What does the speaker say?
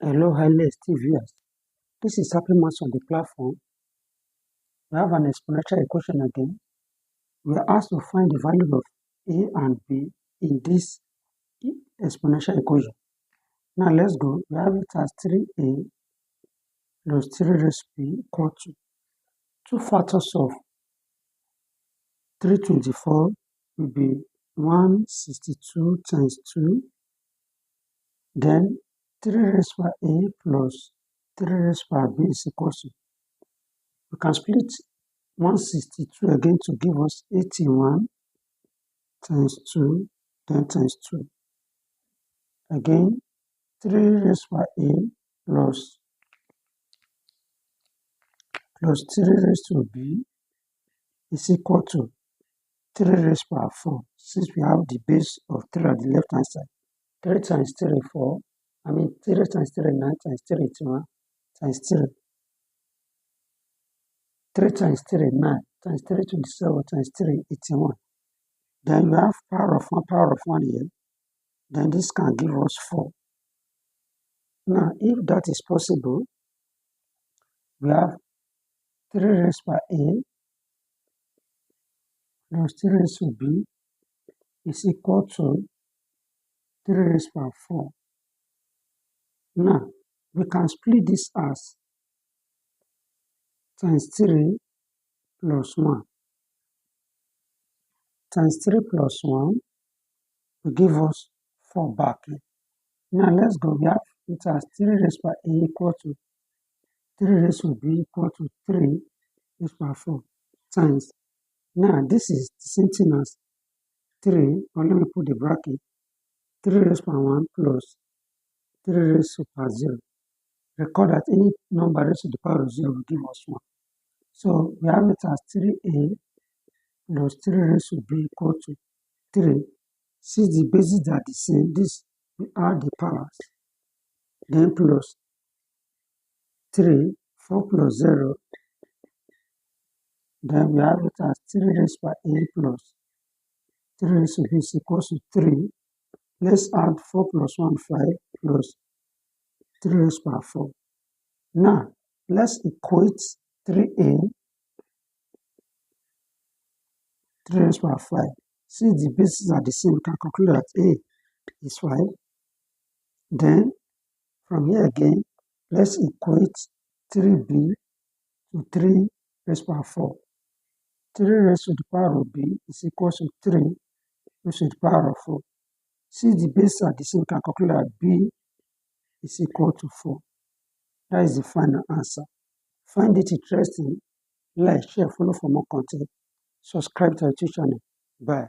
Hello, highly esteemed viewers. This is HappyMaths on the platform. We have an exponential equation again. We are asked to find the value of a and b in this exponential equation. Now let's go. We have it as 3a plus 3 raised to b equal to 2 factors of 324 will be 162 times 2. Then 3 raised by a plus 3 raised by b is equal to. We can split 162 again to give us 81 times 2, then times 2. Again, 3 raised by a plus 3 raised to b is equal to 3 raised by 4. Since we have the base of 3 at the left hand side, 3 times 3 is 4. 3 times 3 is 9 times 3 is 21 times 3. 3 times 3 is 9 times 3 is 27 times 3 is 81. Then we have power of 1 here. Then this can give us 4. Now, if that is possible, we have 3 raised by a plus 3 raised to b is equal to 3 raised by 4. Now, we can split this as times 3 plus 1. Times 3 plus 1 will give us 4 back. Now, let's go. We have it as 3 raised by a equal to 3 raised to b equal to 3 raised by 4 times. Now, this is the same thing as 3, or let me put the bracket, 3 raised by 1 plus 3 raised to power 0. Record that any number raised to the power of 0 will give us 1. So, we have it as 3a plus 3 raised to b equal to 3. Since the bases are the same, this we add the powers. Then plus 3, 4 plus 0. Then we have it as 3 raised by a plus 3 raised to b is equal to 3. Let's add 4 plus 1, 5 plus 3 raised by 4. Now, let's equate 3a 3 raised by 5. Since the bases are the same, we can conclude that a is 5. Then, from here again, let's equate 3b to 3 raised by 4. 3 raised to the power of b is equal to 3 raised to the power of 4. Since the bases are the same, we can conclude that b is equal to 4. That is the final answer. Find it interesting? Like, share, follow for more content. Subscribe to our YouTube channel. Bye.